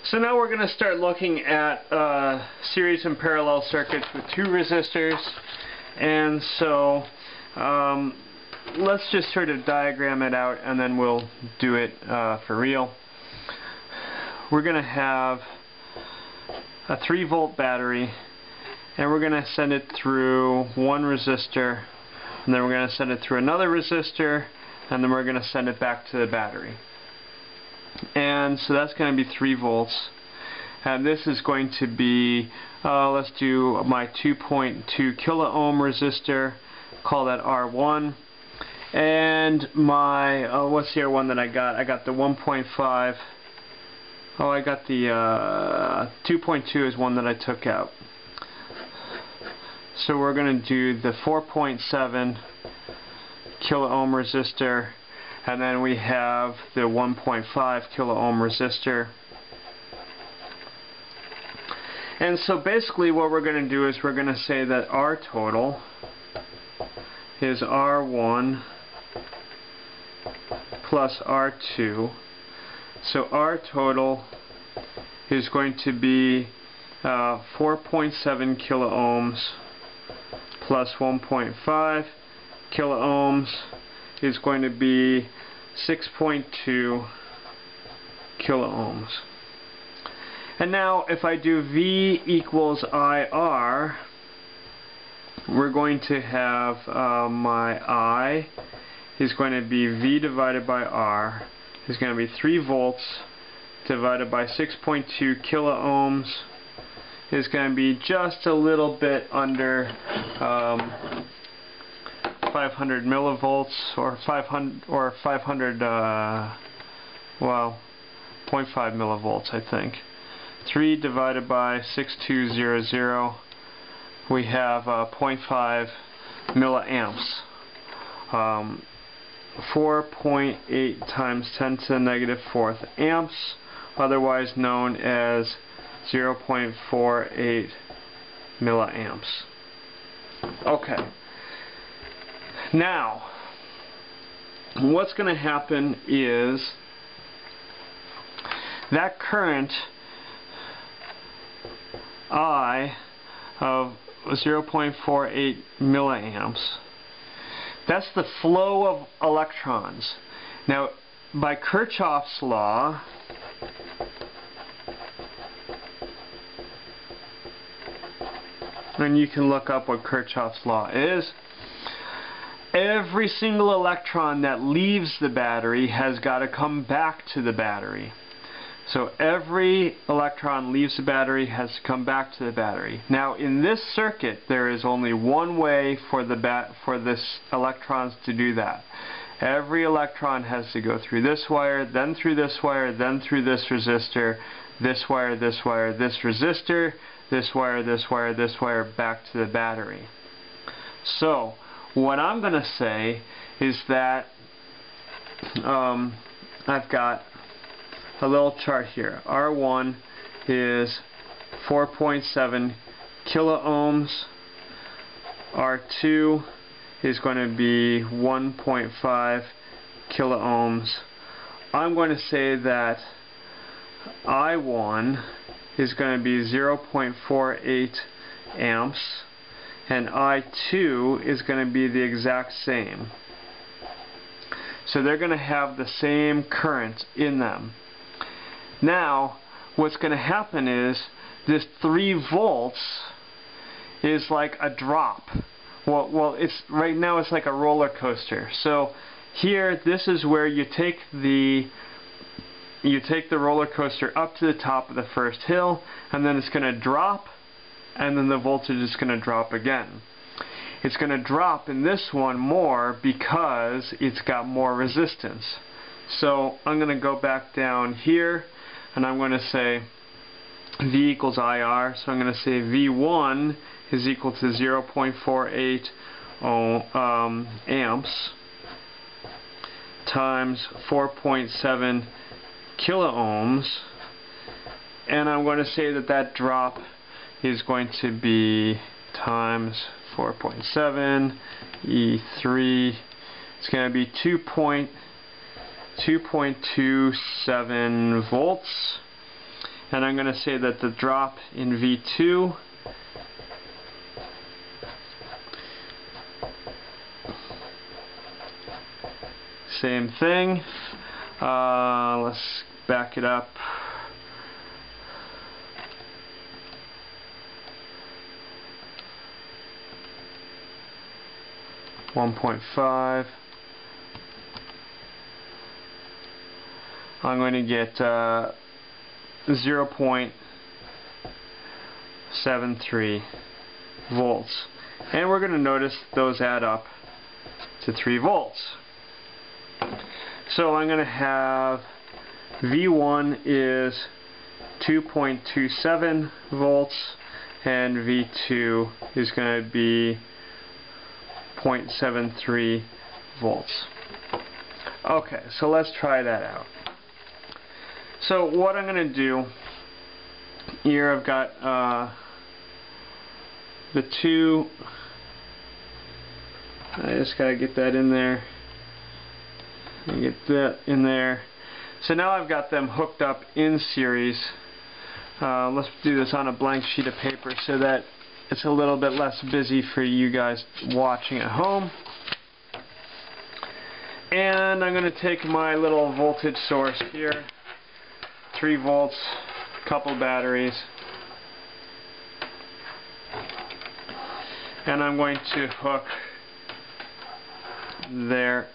So now we're going to start looking at series and parallel circuits with two resistors. And so let's just sort of diagram it out and then we'll do it for real. We're going to have a 3-volt battery and we're going to send it through one resistor, and then we're going to send it through another resistor, and then we're going to send it back to the battery. And so that's going to be 3 volts. And this is going to be, let's do my 2.2 kilo ohm resistor, call that R1. And my, what's the other one that I got? I got the 1.5. Oh, I got the 2.2 is one that I took out. So we're going to do the 4.7 kilo ohm resistor, and then we have the 1.5 kilo ohm resistor. And so basically what we're going to do is we're going to say that R total is R1 plus R2. So R total is going to be 4.7 kilo ohms plus 1.5 kilo ohms is going to be 6.2 kilo ohms. And now if I do V equals IR, we're going to have my I is going to be V divided by R is going to be 3 volts divided by 6.2 kilo ohms is going to be just a little bit under 500 millivolts, or 500 well, 0.5 millivolts, I think. 3 divided by 6200, we have 0.5 milliamps. 4.8 times 10 to the negative 4th amps, otherwise known as 0.48 milliamps. Okay. Now, what's going to happen is that current I of 0.48 milliamps, that's the flow of electrons. Now, by Kirchhoff's law, and you can look up what Kirchhoff's law is, every single electron that leaves the battery has got to come back to the battery. So every electron leaves the battery has to come back to the battery. Now in this circuit there is only one way for this electrons to do that. Every electron has to go through this wire, then through this wire, then through this resistor, this wire, this wire, this resistor, this wire, this wire, this wire, back to the battery. So what I'm going to say is that I've got a little chart here. R1 is 4.7 kilo ohms. R2 is going to be 1.5 kilo ohms. I'm going to say that I1 is going to be 0.48 amps, and I2 is going to be the exact same. So they're going to have the same current in them. Now, what's going to happen is this 3 volts is like a drop. Well, it's right now it's like a roller coaster. So here, this is where you take the roller coaster up to the top of the first hill, and then it's going to drop, and then the voltage is going to drop again. It's going to drop in this one more because it's got more resistance. So I'm going to go back down here, and I'm going to say V equals IR. So I'm going to say V1 is equal to 0.48 amps times 4.7 kilo ohms, and I'm going to say that that drop is going to be times 4.7 E3. It's going to be 2.27 volts, and I'm going to say that the drop in V2 same thing. Let's back it up. $1.5. I'm going to get 0.73 volts, and we're going to notice those add up to 3 volts. So I'm going to have V1 is 2.27 volts and V2 is going to be 0.73 volts. Okay, so let's try that out. So what I'm going to do here, I've got the two, I just got to get that in there. Get that in there. So now I've got them hooked up in series. Let's do this on a blank sheet of paper so that it's a little bit less busy for you guys watching at home. And I'm going to take my little voltage source here, 3 volts, couple batteries, and I'm going to hook there,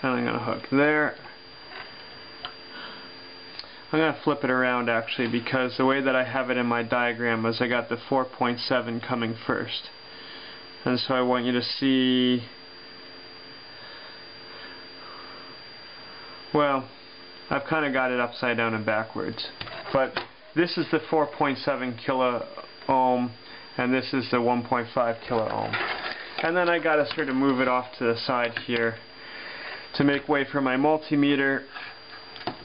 and I'm going to hook there. I'm going to flip it around actually, because the way that I have it in my diagram is I got the 4.7 coming first. And so I want you to see, well, I've kind of got it upside down and backwards. But this is the 4.7 kilo ohm and this is the 1.5 kilo ohm. And then I got to sort of move it off to the side here to make way for my multimeter.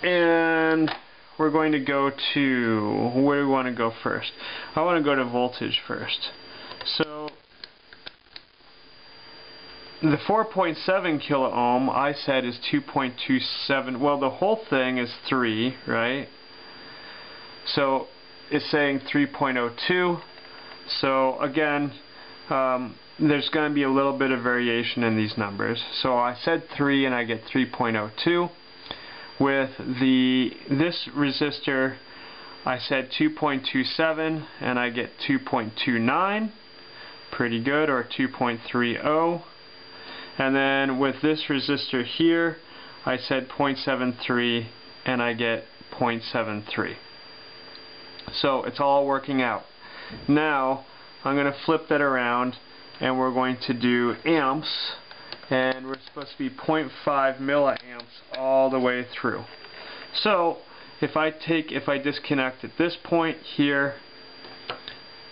And we're going to go to, where do we want to go first? I want to go to voltage first. So the 4.7 kilo ohm I said is 2.27. Well, the whole thing is 3, right? So it's saying 3.02. So again, there's going to be a little bit of variation in these numbers. So I said 3 and I get 3.02. With this resistor, I said 2.27 and I get 2.29. Pretty good, or 2.30. And then with this resistor here, I said 0.73 and I get 0.73. So it's all working out. Now I'm going to flip that around and we're going to do amps, and we're supposed to be 0.5 milliamps all the way through. So if I disconnect at this point here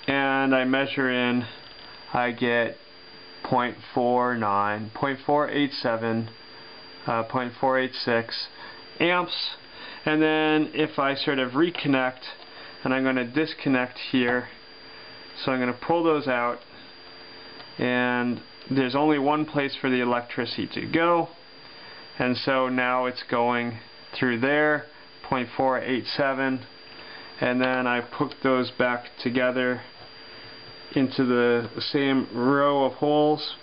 and I measure in, I get 0.49, 0.487, 0.486 amps. And then if I sort of reconnect, and I'm going to disconnect here, so I'm going to pull those out, and there's only one place for the electricity to go, and so now it's going through there, 0.487, and then I put those back together into the same row of holes,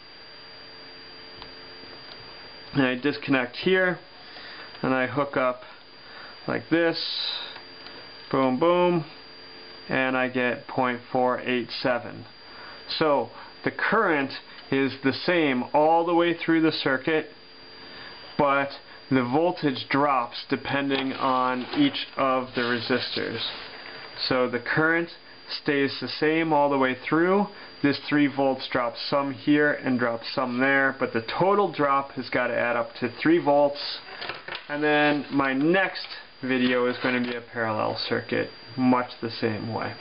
and I disconnect here and I hook up like this, boom boom, and I get 0.487. So the current is the same all the way through the circuit, but the voltage drops depending on each of the resistors. So the current stays the same all the way through. This 3 volts drops some here and drops some there, but the total drop has got to add up to 3 volts. And then my next video is going to be a parallel circuit, much the same way.